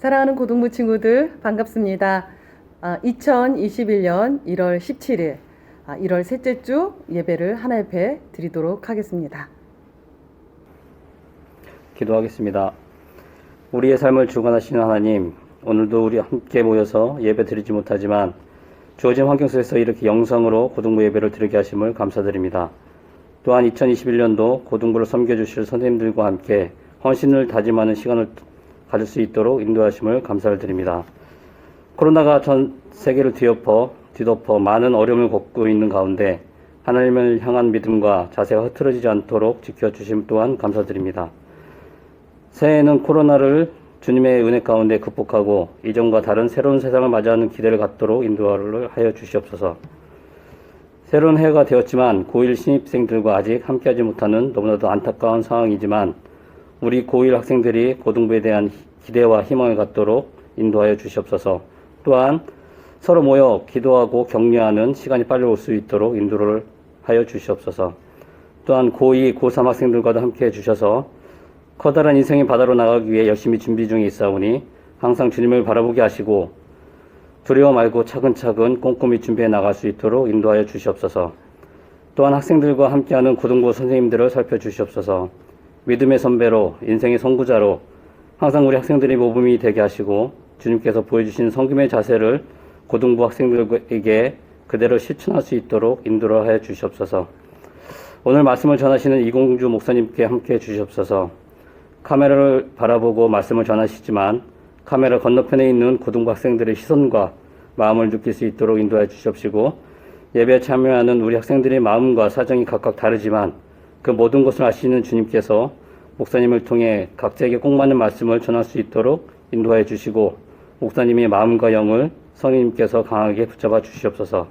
사랑하는 고등부 친구들 반갑습니다. 2021년 1월 17일 1월 셋째 주 예배를 하나 옆에 드리도록 하겠습니다. 기도하겠습니다. 우리의 삶을 주관하시는 하나님, 오늘도 우리 함께 모여서 예배 드리지 못하지만 주어진 환경 속에서 이렇게 영상으로 고등부 예배를 드리게 하심을 감사드립니다. 또한 2021년도 고등부를 섬겨주실 선생님들과 함께 헌신을 다짐하는 시간을 가질 수 있도록 인도하심을 감사를 드립니다. 코로나가 전 세계를 뒤덮어 많은 어려움을 겪고 있는 가운데 하나님을 향한 믿음과 자세가 흐트러지지 않도록 지켜주심 또한 감사드립니다. 새해에는 코로나를 주님의 은혜 가운데 극복하고 이전과 다른 새로운 세상을 맞이하는 기대를 갖도록 인도를 하여 주시옵소서. 새로운 해가 되었지만 고1 신입생들과 아직 함께하지 못하는 너무나도 안타까운 상황이지만 우리 고1 학생들이 고등부에 대한 기대와 희망을 갖도록 인도하여 주시옵소서. 또한 서로 모여 기도하고 격려하는 시간이 빨리 올 수 있도록 인도를 하여 주시옵소서. 또한 고2, 고3 학생들과도 함께해 주셔서 커다란 인생의 바다로 나가기 위해 열심히 준비 중에 있사오니 항상 주님을 바라보게 하시고 두려워 말고 차근차근 꼼꼼히 준비해 나갈 수 있도록 인도하여 주시옵소서. 또한 학생들과 함께하는 고등부 선생님들을 살펴주시옵소서. 믿음의 선배로 인생의 선구자로 항상 우리 학생들이 모범이 되게 하시고 주님께서 보여주신 섬김의 자세를 고등부 학생들에게 그대로 실천할 수 있도록 인도를 하여 주시옵소서. 오늘 말씀을 전하시는 이공주 목사님께 함께해 주시옵소서. 카메라를 바라보고 말씀을 전하시지만 카메라 건너편에 있는 고등부 학생들의 시선과 마음을 느낄 수 있도록 인도해 주시옵시고 예배에 참여하는 우리 학생들의 마음과 사정이 각각 다르지만 그 모든 것을 아시는 주님께서 목사님을 통해 각자에게 꼭 맞는 말씀을 전할 수 있도록 인도해 주시고 목사님의 마음과 영을 성령님께서 강하게 붙잡아 주시옵소서.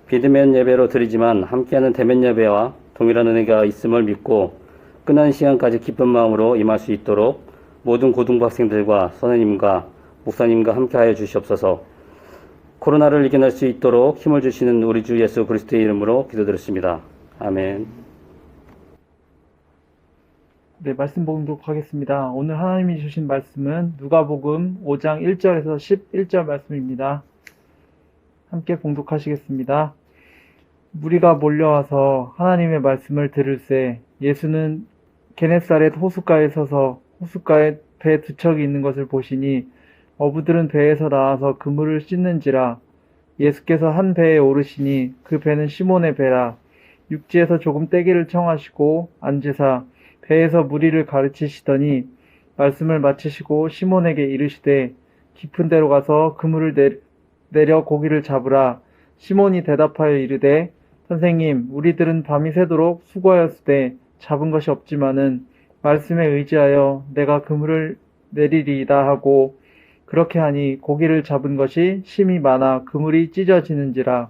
비대면 예배로 드리지만 함께하는 대면 예배와 동일한 은혜가 있음을 믿고 끝나는 시간까지 기쁜 마음으로 임할 수 있도록 모든 고등부 학생들과 선생님과 목사님과 함께하여 주시옵소서. 코로나를 이겨낼 수 있도록 힘을 주시는 우리 주 예수 그리스도의 이름으로 기도드렸습니다. 아멘. 네, 말씀 봉독 하겠습니다. 오늘 하나님이 주신 말씀은 누가복음 5장 1절에서 11절 말씀입니다. 함께 봉독하시겠습니다. 무리가 몰려와서 하나님의 말씀을 들을새 예수는 게네사렛 호숫가에 서서 호숫가에 배 두 척이 있는 것을 보시니 어부들은 배에서 나와서 그물을 씻는지라. 예수께서 한 배에 오르시니 그 배는 시몬의 배라. 육지에서 조금 떼기를 청하시고 앉으사 배에서 무리를 가르치시더니 말씀을 마치시고 시몬에게 이르시되 깊은 데로 가서 그물을 내려 고기를 잡으라. 시몬이 대답하여 이르되 선생님, 우리들은 밤이 새도록 수고하였으되 잡은 것이 없지만은 말씀에 의지하여 내가 그물을 내리리이다 하고 그렇게 하니 고기를 잡은 것이 심히 많아 그물이 찢어지는지라.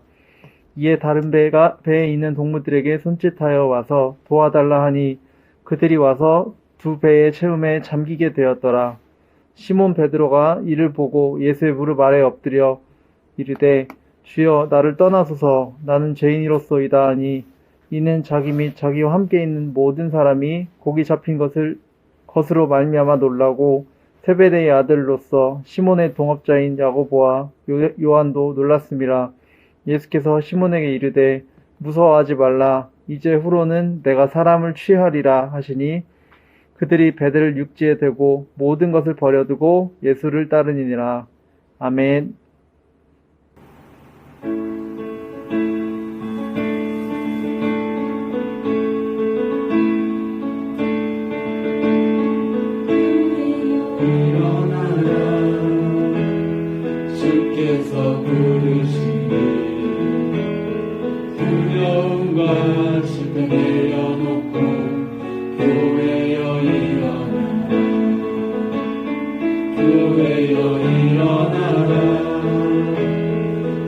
이에 다른 배에 있는 동무들에게 손짓하여 와서 도와달라 하니 그들이 와서 두 배의 채움에 잠기게 되었더라. 시몬 베드로가 이를 보고 예수의 무릎 아래 엎드려 이르되 주여 나를 떠나소서 나는 죄인이로소이다 하니 이는 자기 및 자기와 함께 있는 모든 사람이 고기 잡힌 것으로 말미암아 놀라고 세베대의 아들로서 시몬의 동업자인 야고보와 요한도 놀랐음이라. 예수께서 시몬에게 이르되 무서워하지 말라. 이제 후로는 내가 사람을 취하리라 하시니 그들이 배들을 육지에 대고 모든 것을 버려두고 예수를 따르니라. 아멘. 주께서 부르시니 두려움과 심히 내려놓고 교회여 일어나라. 교회여 일어나라.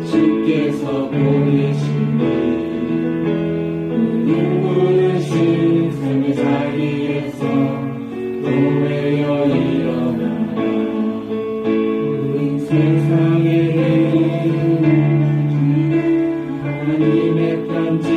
주께서 보내시니 눈부신 생의 자리에서 교회여 일어나라. 세상에 하나님의 편지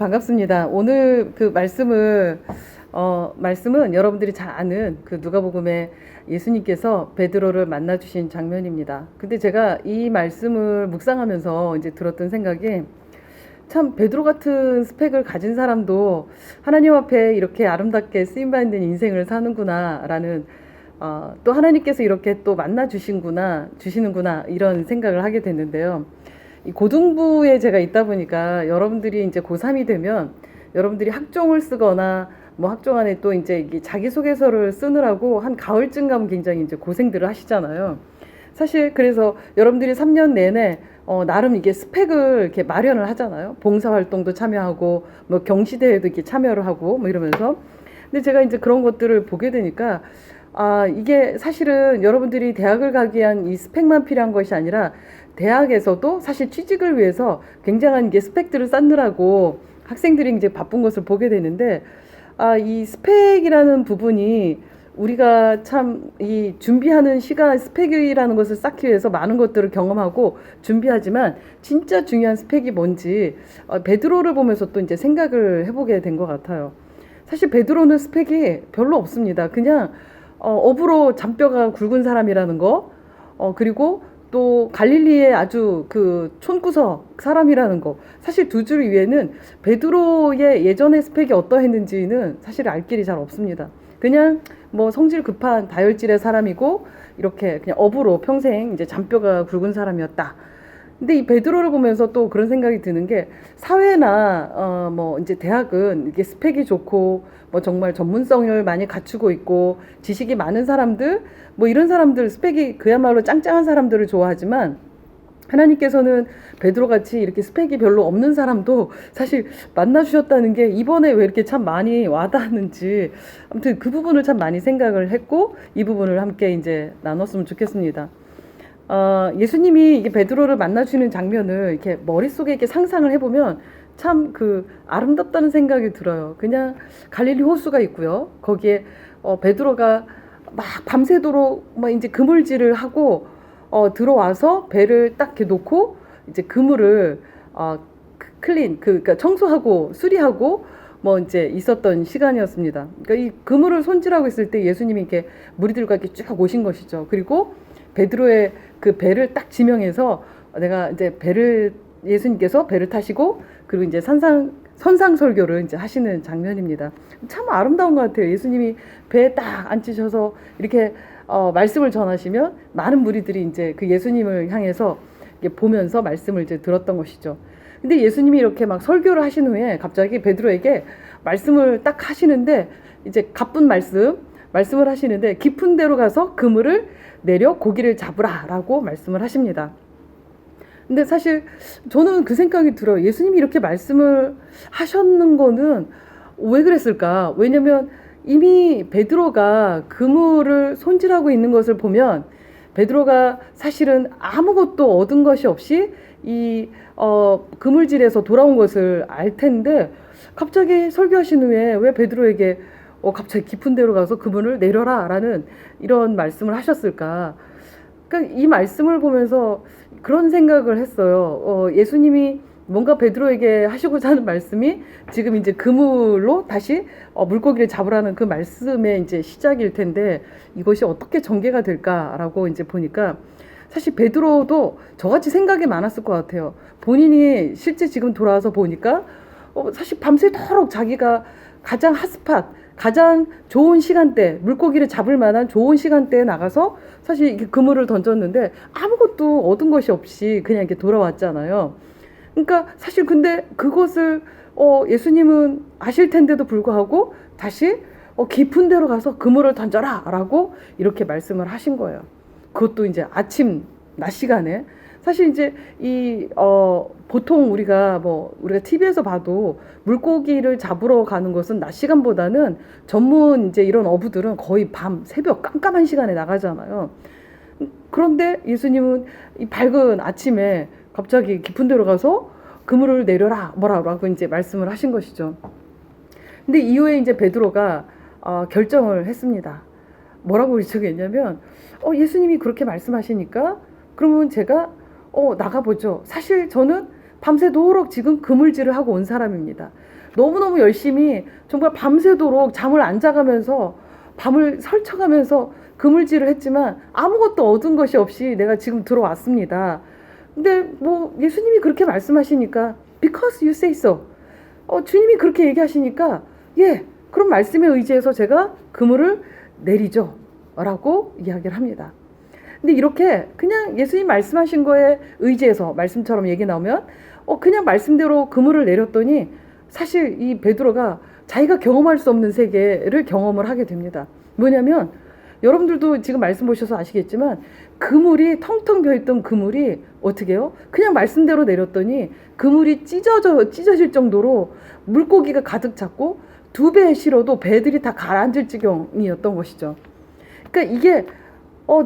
반갑습니다. 오늘 그 말씀은 여러분들이 잘 아는 그 누가복음에 예수님께서 베드로를 만나 주신 장면입니다. 근데 제가 이 말씀을 묵상하면서 이제 들었던 생각이, 참 베드로 같은 스펙을 가진 사람도 하나님 앞에 이렇게 아름답게 쓰임 받는 인생을 사는구나라는, 또 하나님께서 이렇게 또 만나 주시는구나 이런 생각을 하게 됐는데요. 이 고등부에 제가 있다 보니까 여러분들이 이제 고3이 되면 여러분들이 학종을 쓰거나 뭐 학종 안에 또 이제 이게 자기소개서를 쓰느라고 한 가을쯤 가면 굉장히 이제 고생들을 하시잖아요. 사실 그래서 여러분들이 3년 내내 나름 이게 스펙을 이렇게 마련을 하잖아요. 봉사활동도 참여하고 뭐 경시대회도 이렇게 참여를 하고 뭐 이러면서. 근데 제가 이제 그런 것들을 보게 되니까, 이게 사실은 여러분들이 대학을 가기 위한 이 스펙만 필요한 것이 아니라 대학에서도 사실 취직을 위해서 굉장한 이게 스펙들을 쌓느라고 학생들이 이제 바쁜 것을 보게 되는데, 이 스펙이라는 부분이 우리가 참 이 준비하는 시간, 스펙이라는 것을 쌓기 위해서 많은 것들을 경험하고 준비하지만 진짜 중요한 스펙이 뭔지 베드로를 보면서 또 이제 생각을 해보게 된 것 같아요. 사실 베드로는 스펙이 별로 없습니다. 그냥 업으로 잔뼈가 굵은 사람이라는 거, 그리고 또 갈릴리의 아주 그 촌구석 사람이라는 거, 사실 두 줄 위에는 베드로의 예전의 스펙이 어떠했는지는 사실 알 길이 잘 없습니다. 그냥 뭐 성질 급한 다혈질의 사람이고 이렇게 그냥 업으로 평생 이제 잔뼈가 굵은 사람이었다. 근데 이 베드로를 보면서 또 그런 생각이 드는 게, 사회나 뭐 이제 대학은 이게 스펙이 좋고 뭐 정말 전문성을 많이 갖추고 있고 지식이 많은 사람들, 뭐 이런 사람들, 스펙이 그야말로 짱짱한 사람들을 좋아하지만, 하나님께서는 베드로같이 이렇게 스펙이 별로 없는 사람도 사실 만나주셨다는 게 이번에 왜 이렇게 참 많이 와닿았는지, 아무튼 그 부분을 참 많이 생각을 했고 이 부분을 함께 이제 나눴으면 좋겠습니다. 예수님이 이게 베드로를 만나주는 장면을 이렇게 머릿속에 이렇게 상상을 해보면 참 그 아름답다는 생각이 들어요. 그냥 갈릴리 호수가 있고요. 거기에 베드로가 막 밤새도록 막 이제 그물질을 하고 들어와서 배를 딱 이렇게 놓고 이제 그물을 그러니까 청소하고 수리하고 뭐 이제 있었던 시간이었습니다. 그러니까 이 그물을 손질하고 있을 때 예수님이 이렇게 무리들과 이렇게 쭉 오신 것이죠. 그리고 베드로의 그 배를 딱 지명해서 내가 이제 예수님께서 배를 타시고 그리고 이제 선상 설교를 이제 하시는 장면입니다. 참 아름다운 것 같아요. 예수님이 배에 딱 앉으셔서 이렇게 말씀을 전하시면 많은 무리들이 이제 그 예수님을 향해서 보면서 말씀을 이제 들었던 것이죠. 근데 예수님이 이렇게 막 설교를 하신 후에 갑자기 베드로에게 말씀을 딱 하시는데, 이제 가쁜 말씀을 하시는데, 깊은 데로 가서 그물을 내려 고기를 잡으라라고 말씀을 하십니다. 근데 사실 저는 그 생각이 들어요. 예수님이 이렇게 말씀을 하셨는 거는 왜 그랬을까? 왜냐면 이미 베드로가 그물을 손질하고 있는 것을 보면 베드로가 사실은 아무것도 얻은 것이 없이 이 그물질에서 돌아온 것을 알 텐데, 갑자기 설교하신 후에 왜 베드로에게 갑자기 깊은 데로 가서 그물을 내려라 라는 이런 말씀을 하셨을까? 그러니까 이 말씀을 보면서 그런 생각을 했어요. 예수님이 뭔가 베드로에게 하시고자 하는 말씀이 지금 이제 그물로 다시 물고기를 잡으라는 그 말씀의 이제 시작일 텐데, 이것이 어떻게 전개가 될까라고 이제 보니까 사실 베드로도 저같이 생각이 많았을 것 같아요. 본인이 실제 지금 돌아와서 보니까 사실 밤새도록 자기가 가장 핫스팟, 가장 좋은 시간대, 물고기를 잡을 만한 좋은 시간대에 나가서 사실 이렇게 그물을 던졌는데 아무것도 얻은 것이 없이 그냥 이렇게 돌아왔잖아요. 그러니까 사실 근데 그것을 예수님은 아실 텐데도 불구하고 다시 깊은 데로 가서 그물을 던져라 라고 이렇게 말씀을 하신 거예요. 그것도 이제 낮 시간에. 사실 이제 보통 우리가 TV에서 봐도 물고기를 잡으러 가는 것은 낮 시간보다는 전문 이제 이런 어부들은 거의 새벽 깜깜한 시간에 나가잖아요. 그런데 예수님은 이 밝은 아침에 갑자기 깊은 데로 가서 그물을 내려라 뭐라고 이제 말씀을 하신 것이죠. 근데 이후에 이제 베드로가 결정을 했습니다. 뭐라고 결정했냐면 예수님이 그렇게 말씀하시니까 그러면 제가 나가보죠. 사실 저는 밤새도록 지금 그물질을 하고 온 사람입니다. 너무너무 열심히 정말 밤새도록 잠을 안 자가면서 밤을 설쳐가면서 그물질을 했지만 아무것도 얻은 것이 없이 내가 지금 들어왔습니다. 근데 뭐 예수님이 그렇게 말씀하시니까 because you say so. 주님이 그렇게 얘기하시니까 그럼 말씀에 의지해서 제가 그물을 내리죠 라고 이야기를 합니다. 근데 이렇게 그냥 예수님 말씀하신 거에 의지해서 말씀처럼 얘기 나오면 그냥 말씀대로 그물을 내렸더니 사실 이 베드로가 자기가 경험할 수 없는 세계를 경험을 하게 됩니다. 뭐냐면 여러분들도 지금 말씀 보셔서 아시겠지만 그물이 텅텅 비어있던 그물이 어떻게 해요? 그냥 말씀대로 내렸더니 그물이 찢어질 정도로 물고기가 가득 찼고 2배 실어도 배들이 다 가라앉을 지경이었던 것이죠. 그러니까 이게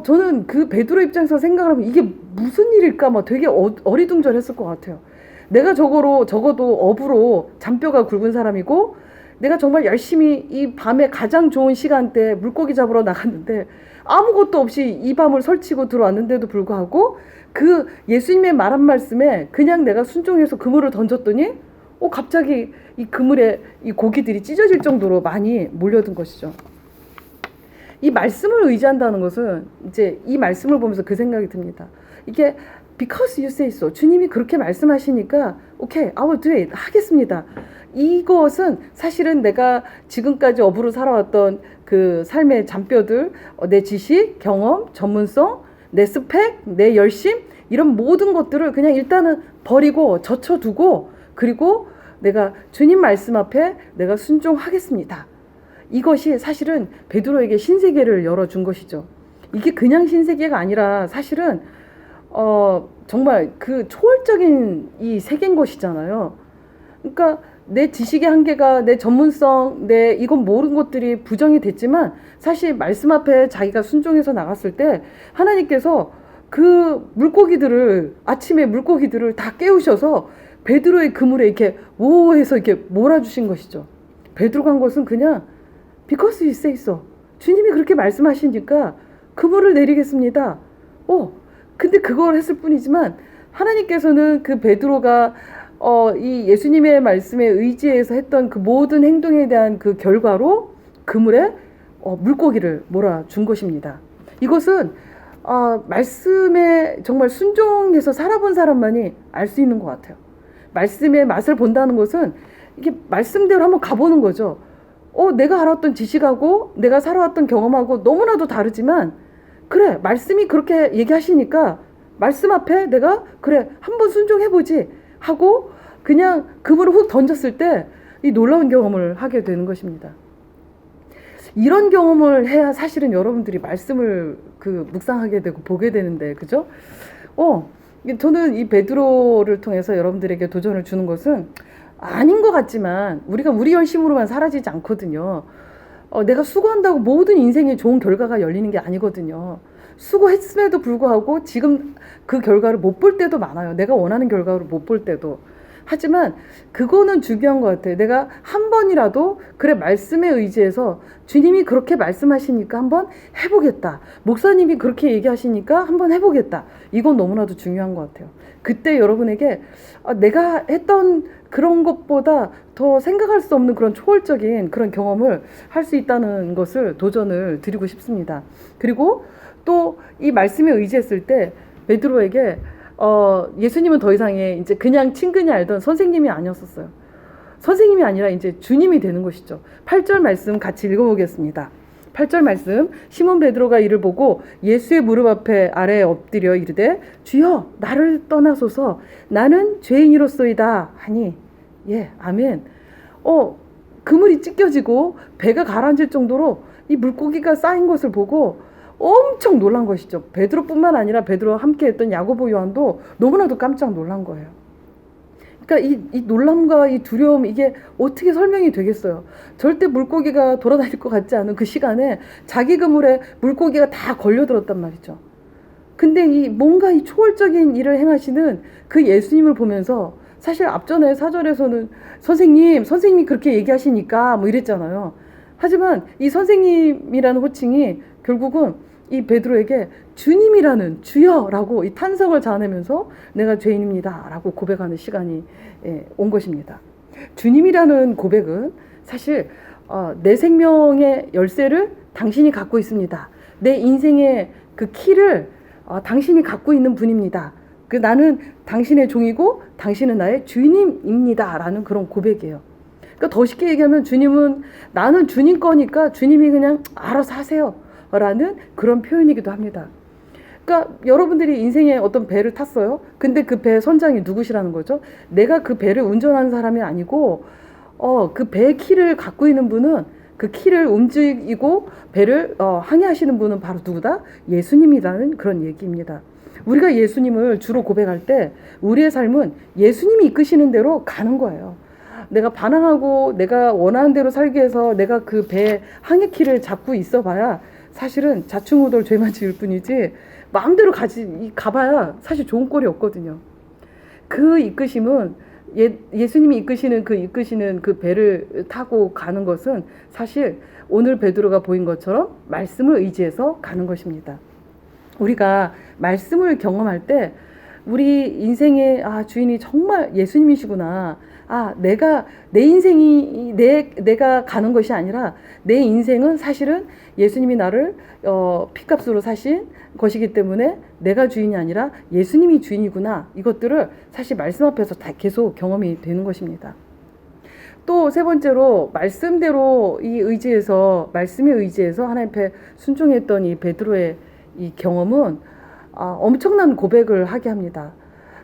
저는 그 베드로 입장에서 생각을 하면 이게 무슨 일일까 막 되게 어리둥절했을 것 같아요. 내가 적어도 업으로 잔뼈가 굵은 사람이고 내가 정말 열심히 이 밤에 가장 좋은 시간대에 물고기 잡으러 나갔는데 아무것도 없이 이 밤을 설치고 들어왔는데도 불구하고 그 예수님의 말한 말씀에 그냥 내가 순종해서 그물을 던졌더니 갑자기 이 그물에 이 고기들이 찢어질 정도로 많이 몰려든 것이죠. 이 말씀을 의지한다는 것은 이제 이 말씀을 보면서 그 생각이 듭니다. 이게 because you say so. 주님이 그렇게 말씀하시니까 okay, I will do it. 하겠습니다. 이것은 사실은 내가 지금까지 업으로 살아왔던 그 삶의 잔뼈들, 내 지식, 경험, 전문성, 내 스펙, 내 열심 이런 모든 것들을 그냥 일단은 버리고 젖혀두고 그리고 내가 주님 말씀 앞에 내가 순종하겠습니다. 이것이 사실은 베드로에게 신세계를 열어준 것이죠. 이게 그냥 신세계가 아니라 사실은 정말 그 초월적인 이 세계인 것이잖아요. 그러니까 내 지식의 한계가 내 전문성, 내 이건 모르는 것들이 부정이 됐지만 사실 말씀 앞에 자기가 순종해서 나갔을 때 하나님께서 그 물고기들을 아침에 물고기들을 다 깨우셔서 베드로의 그물에 이렇게 오해서 이렇게 몰아주신 것이죠. 베드로가 한 것은 그냥 because you say so. 주님이 그렇게 말씀하시니까 그물을 내리겠습니다. 근데 그걸 했을 뿐이지만 하나님께서는 그 베드로가 이 예수님의 말씀에 의지해서 했던 그 모든 행동에 대한 그 결과로 그물에 물고기를 몰아준 것입니다. 이것은 말씀에 정말 순종해서 살아본 사람만이 알 수 있는 것 같아요. 말씀의 맛을 본다는 것은 이게 말씀대로 한번 가보는 거죠. 내가 알았던 지식하고 내가 살아왔던 경험하고 너무나도 다르지만 그래 말씀이 그렇게 얘기하시니까 말씀 앞에 내가 그래 한번 순종해보지 하고 그냥 그물을 훅 던졌을 때 이 놀라운 경험을 하게 되는 것입니다. 이런 경험을 해야 사실은 여러분들이 말씀을 묵상하게 되고 보게 되는데 그죠? 저는 이 베드로를 통해서 여러분들에게 도전을 주는 것은 아닌 것 같지만 우리가 우리 열심으로만 사라지지 않거든요. 내가 수고한다고 모든 인생에 좋은 결과가 열리는 게 아니거든요. 수고했음에도 불구하고 지금 그 결과를 못 볼 때도 많아요. 내가 원하는 결과를 못 볼 때도. 하지만 그거는 중요한 것 같아요. 내가 한 번이라도 그래 말씀에 의지해서 주님이 그렇게 말씀하시니까 한번 해보겠다. 목사님이 그렇게 얘기하시니까 한번 해보겠다. 이건 너무나도 중요한 것 같아요. 그때 여러분에게 내가 했던 그런 것보다 더 생각할 수 없는 그런 초월적인 그런 경험을 할 수 있다는 것을 도전을 드리고 싶습니다. 그리고 또 이 말씀에 의지했을 때 베드로에게 예수님은 더 이상의 이제 그냥 친근히 알던 선생님이 아니었었어요. 선생님이 아니라 이제 주님이 되는 것이죠. 8절 말씀 같이 읽어보겠습니다. 8절 말씀 시몬 베드로가 이를 보고 예수의 무릎 앞에 아래에 엎드려 이르되 주여 나를 떠나소서 나는 죄인이로소이다 하니 아멘. 그물이 찢겨지고 배가 가라앉을 정도로 이 물고기가 쌓인 것을 보고 엄청 놀란 것이죠. 베드로뿐만 아니라 베드로와 함께 했던 야고보 요한도 너무나도 깜짝 놀란 거예요. 그러니까 이 놀람과 이 두려움 이게 어떻게 설명이 되겠어요. 절대 물고기가 돌아다닐 것 같지 않은 그 시간에 자기 그물에 물고기가 다 걸려들었단 말이죠. 근데 뭔가 이 초월적인 일을 행하시는 그 예수님을 보면서 사실 앞전에 4절에서는 선생님이 그렇게 얘기하시니까 뭐 이랬잖아요. 하지만 이 선생님이라는 호칭이 결국은 이 베드로에게 주님이라는 주여라고 이 탄성을 자아내면서 내가 죄인입니다 라고 고백하는 시간이 온 것입니다. 주님이라는 고백은 사실 내 생명의 열쇠를 당신이 갖고 있습니다. 내 인생의 그 키를 당신이 갖고 있는 분입니다. 나는 당신의 종이고 당신은 나의 주인입니다. 라는 그런 고백이에요. 그러니까 더 쉽게 얘기하면 주님은 나는 주님 거니까 주님이 그냥 알아서 하세요. 라는 그런 표현이기도 합니다. 그러니까 여러분들이 인생에 어떤 배를 탔어요. 근데 그 배 선장이 누구시라는 거죠? 내가 그 배를 운전하는 사람이 아니고 그 배의 키를 갖고 있는 분은 그 키를 움직이고 배를 항해하시는 분은 바로 누구다? 예수님이라는 그런 얘기입니다. 우리가 예수님을 주로 고백할 때 우리의 삶은 예수님이 이끄시는 대로 가는 거예요. 내가 반항하고 내가 원하는 대로 살기 위해서 내가 그 배 항해 키를 잡고 있어 봐야 사실은 자충우돌 죄만 지을 뿐이지 마음대로 가봐야 사실 좋은 꼴이 없거든요. 그 이끄심은 예수님이 이끄시는 그 배를 타고 가는 것은 사실 오늘 베드로가 보인 것처럼 말씀을 의지해서 가는 것입니다. 우리가 말씀을 경험할 때 우리 인생의 주인이 정말 예수님이시구나. 내가 내 인생이 내가 가는 것이 아니라 내 인생은 사실은 예수님이 나를 피값으로 사신 것이기 때문에 내가 주인이 아니라 예수님이 주인이구나. 이것들을 사실 말씀 앞에서 다 계속 경험이 되는 것입니다. 또 세 번째로 말씀대로 말씀에 의지해서 하나님 앞에 순종했던 이 베드로의 이 경험은 엄청난 고백을 하게 합니다.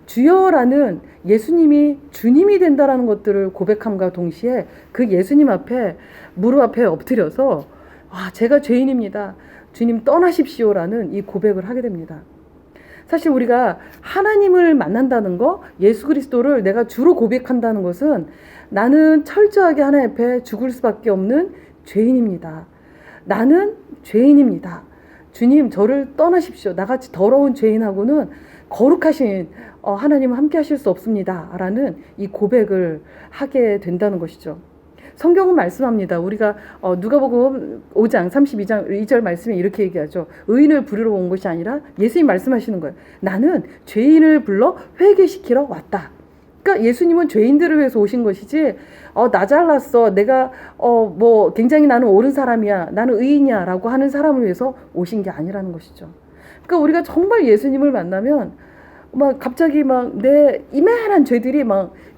주여라는 예수님이 주님이 된다라는 것들을 고백함과 동시에 그 예수님 앞에 무릎 앞에 엎드려서 제가 죄인입니다. 주님 떠나십시오라는 이 고백을 하게 됩니다. 사실 우리가 하나님을 만난다는 거, 예수 그리스도를 내가 주로 고백한다는 것은 나는 철저하게 하나님 앞에 죽을 수밖에 없는 죄인입니다. 나는 죄인입니다. 주님 저를 떠나십시오. 나같이 더러운 죄인하고는 거룩하신 하나님은 함께 하실 수 없습니다. 라는 이 고백을 하게 된다는 것이죠. 성경은 말씀합니다. 우리가 누가복음 5장 32장 2절 말씀에 이렇게 얘기하죠. 의인을 부르러 온 것이 아니라 예수님 말씀하시는 거예요. 나는 죄인을 불러 회개시키러 왔다. 그러니까 예수님은 죄인들을 위해서 오신 것이지 나 잘났어. 내가 굉장히 나는 옳은 사람이야. 나는 의인이야. 라고 하는 사람을 위해서 오신 게 아니라는 것이죠. 그러니까 우리가 정말 예수님을 만나면 갑자기 내 이만한 죄들이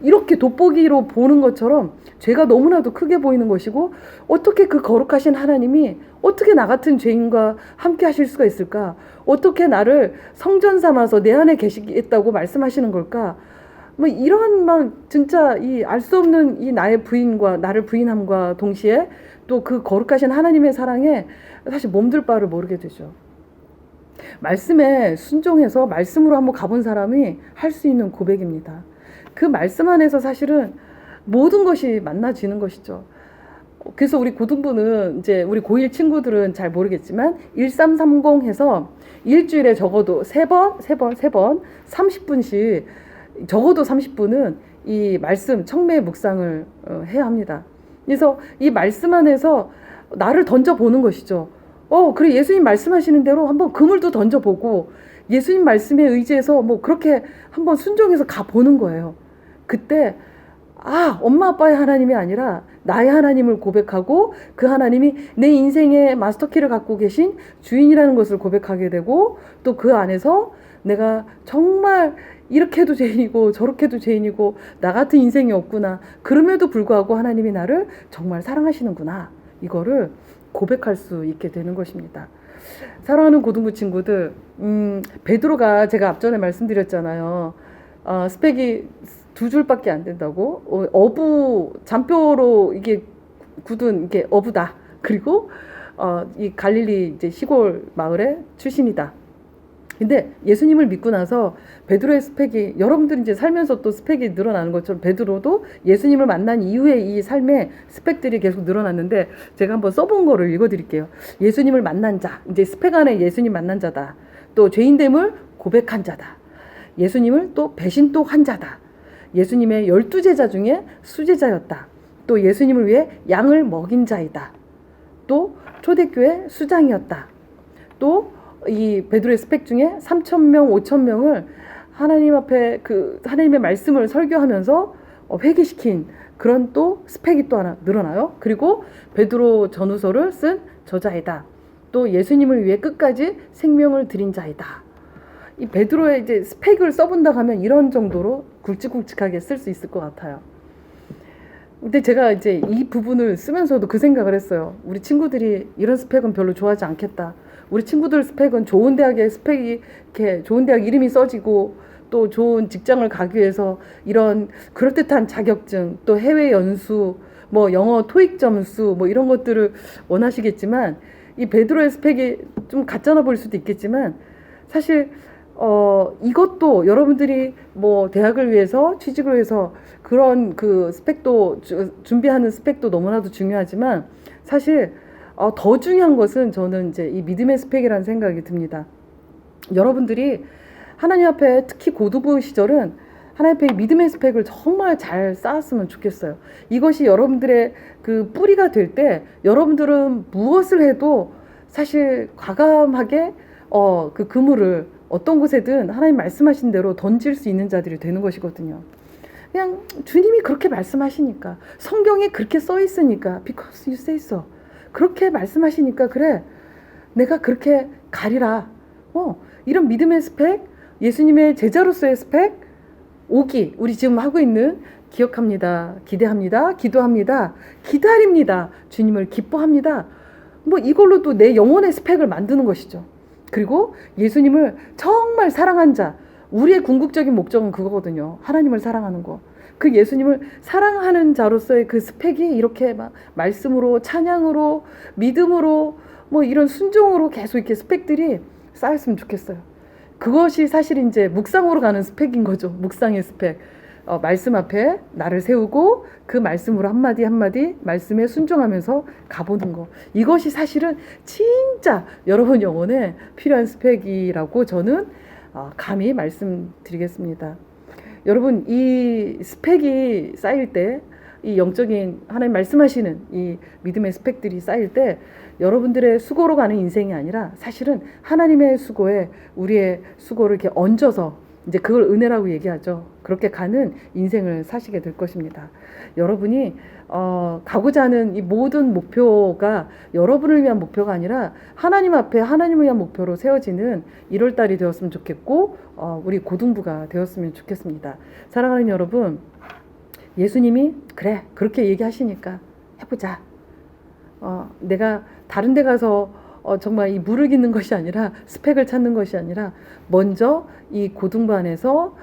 이렇게 돋보기로 보는 것처럼 죄가 너무나도 크게 보이는 것이고 어떻게 그 거룩하신 하나님이 어떻게 나 같은 죄인과 함께 하실 수가 있을까? 어떻게 나를 성전 삼아서 내 안에 계시겠다고 말씀하시는 걸까? 이런 진짜 이 알 수 없는 이 나의 부인과 나를 부인함과 동시에 또 그 거룩하신 하나님의 사랑에 사실 몸둘 바를 모르게 되죠. 말씀에 순종해서 말씀으로 한번 가본 사람이 할 수 있는 고백입니다. 그 말씀 안에서 사실은 모든 것이 만나지는 것이죠. 그래서 우리 고등부는 이제 우리 고1 친구들은 잘 모르겠지만 1330 해서 일주일에 적어도 3번 30분씩 적어도 30분은 이 말씀 청매 묵상을 해야 합니다. 그래서 이 말씀 안에서 나를 던져보는 것이죠. 그래 예수님 말씀하시는 대로 한번 그물도 던져보고 예수님 말씀에 의지해서 그렇게 한번 순종해서 가보는 거예요. 그때 엄마 아빠의 하나님이 아니라 나의 하나님을 고백하고 그 하나님이 내 인생의 마스터키를 갖고 계신 주인이라는 것을 고백하게 되고 또 그 안에서 내가 정말 이렇게 해도 죄인이고 저렇게 해도 죄인이고 나 같은 인생이 없구나. 그럼에도 불구하고 하나님이 나를 정말 사랑하시는구나. 이거를 고백할 수 있게 되는 것입니다. 사랑하는 고등부 친구들, 베드로가 제가 앞전에 말씀드렸잖아요. 스펙이 2줄밖에 안 된다고. 잔뼈로 이게 굳은 이게 어부다. 그리고 이 갈릴리 이제 시골 마을의 출신이다. 근데 예수님을 믿고 나서 베드로의 스펙이 여러분들이 이제 살면서 또 스펙이 늘어나는 것처럼 베드로도 예수님을 만난 이후에 이 삶의 스펙들이 계속 늘어났는데 제가 한번 써본 거를 읽어드릴게요. 예수님을 만난 자, 이제 스펙 안에 예수님 만난 자다. 또 죄인됨을 고백한 자다. 예수님을 또 배신 또 한 자다. 예수님의 12제자 중에 수제자였다. 또 예수님을 위해 양을 먹인 자이다. 또 초대교회 수장이었다. 또 이 베드로의 스펙 중에 3,000명, 5,000명을 하나님 앞에 그 하나님의 말씀을 설교하면서 회귀시킨 그런 또 스펙이 또 하나 늘어나요. 그리고 베드로 전후서를 쓴 저자이다. 또 예수님을 위해 끝까지 생명을 드린 자이다. 이 베드로의 이제 스펙을 써본다 하면 이런 정도로 굵직굵직하게 쓸 수 있을 것 같아요. 근데 제가 이제 이 부분을 쓰면서도 그 생각을 했어요. 우리 친구들이 이런 스펙은 별로 좋아하지 않겠다. 우리 친구들 스펙은 좋은 대학의 스펙이 이렇게 좋은 대학 이름이 써지고 또 좋은 직장을 가기 위해서 이런 그럴듯한 자격증, 또 해외 연수, 뭐 영어 토익 점수 뭐 이런 것들을 원하시겠지만 이 베드로의 스펙이 좀 가짜나 보일 수도 있겠지만 사실 이것도 여러분들이 뭐 대학을 위해서 취직을 위해서 그런 그 스펙도 준비하는 스펙도 너무나도 중요하지만 사실 더 중요한 것은 저는 이제 이 믿음의 스펙이라는 생각이 듭니다. 여러분들이 하나님 앞에 특히 고등부 시절은 하나님 앞에 믿음의 스펙을 정말 잘 쌓았으면 좋겠어요. 이것이 여러분들의 그 뿌리가 될 때 여러분들은 무엇을 해도 사실 과감하게 그 그물을 어떤 곳에든 하나님 말씀하신 대로 던질 수 있는 자들이 되는 것이거든요. 그냥 주님이 그렇게 말씀하시니까 성경에 그렇게 써 있으니까 because you say so 그렇게 말씀하시니까 그래 내가 그렇게 가리라. 이런 믿음의 스펙, 예수님의 제자로서의 스펙, 오기 우리 지금 하고 있는 기억합니다. 기대합니다. 기도합니다. 기다립니다. 주님을 기뻐합니다. 뭐 이걸로도 내 영혼의 스펙을 만드는 것이죠. 그리고 예수님을 정말 사랑한 자, 우리의 궁극적인 목적은 그거거든요. 하나님을 사랑하는 거. 그 예수님을 사랑하는 자로서의 그 스펙이 이렇게 막 말씀으로, 찬양으로, 믿음으로, 뭐 이런 순종으로 계속 이렇게 스펙들이 쌓였으면 좋겠어요. 그것이 사실 이제 묵상으로 가는 스펙인 거죠. 묵상의 스펙. 말씀 앞에 나를 세우고 그 말씀으로 한마디 한마디 말씀에 순종하면서 가보는 거. 이것이 사실은 진짜 여러분 영혼에 필요한 스펙이라고 저는 감히 말씀드리겠습니다. 여러분 이 스펙이 쌓일 때 이 영적인 하나님 말씀하시는 이 믿음의 스펙들이 쌓일 때 여러분들의 수고로 가는 인생이 아니라 사실은 하나님의 수고에 우리의 수고를 이렇게 얹어서 이제 그걸 은혜라고 얘기하죠. 그렇게 가는 인생을 사시게 될 것입니다. 여러분이 가고자 하는 이 모든 목표가 여러분을 위한 목표가 아니라 하나님 앞에 하나님을 위한 목표로 세워지는 1월달이 되었으면 좋겠고 우리 고등부가 되었으면 좋겠습니다. 사랑하는 여러분, 예수님이 그래 그렇게 얘기하시니까 해보자. 내가 다른 데 가서 정말 이 물을 깃는 것이 아니라 스펙을 찾는 것이 아니라 먼저 이 고등부 안에서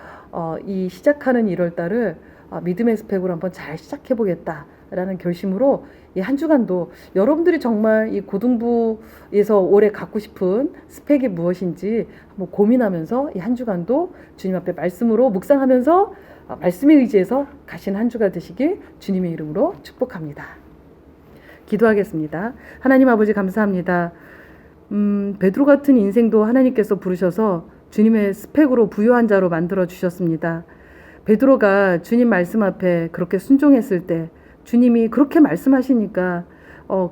이 시작하는 1월달을 믿음의 스펙으로 한번 잘 시작해보겠다라는 결심으로 이 한 주간도 여러분들이 정말 이 고등부에서 올해 갖고 싶은 스펙이 무엇인지 한번 고민하면서 이 한 주간도 주님 앞에 말씀으로 묵상하면서 말씀에 의지해서 가신 한 주가 되시길 주님의 이름으로 축복합니다. 기도하겠습니다. 하나님 아버지 감사합니다. 베드로 같은 인생도 하나님께서 부르셔서 주님의 스펙으로 부유한 자로 만들어 주셨습니다. 베드로가 주님 말씀 앞에 그렇게 순종했을 때 주님이 그렇게 말씀하시니까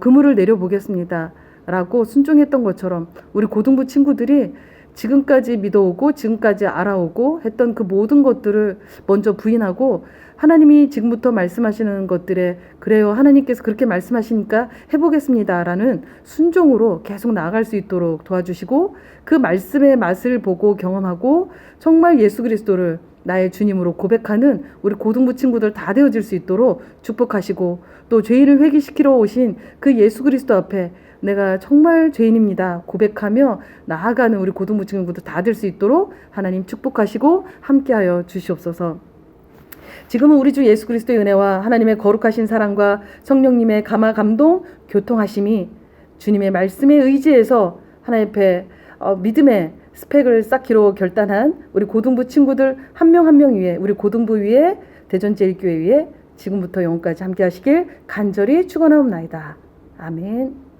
그물을 내려보겠습니다 라고 순종했던 것처럼 우리 고등부 친구들이 지금까지 믿어오고 지금까지 알아오고 했던 그 모든 것들을 먼저 부인하고 하나님이 지금부터 말씀하시는 것들에 그래요 하나님께서 그렇게 말씀하시니까 해보겠습니다 라는 순종으로 계속 나아갈 수 있도록 도와주시고 그 말씀의 맛을 보고 경험하고 정말 예수 그리스도를 나의 주님으로 고백하는 우리 고등부 친구들 다 되어질 수 있도록 축복하시고 또 죄인을 회개시키러 오신 그 예수 그리스도 앞에 내가 정말 죄인입니다 고백하며 나아가는 우리 고등부 친구들 다 될 수 있도록 하나님 축복하시고 함께하여 주시옵소서. 지금은 우리 주 예수 그리스도의 은혜와 하나님의 거룩하신 사랑과 성령님의 감화 감동 교통하심이 주님의 말씀에 의지해서 하나님 앞에 믿음의 스펙을 쌓기로 결단한 우리 고등부 친구들 한 명 한 명 위에 우리 고등부 위에 대전제일교회 위에 지금부터 영원까지 함께 하시길 간절히 축원하옵나이다. 아멘.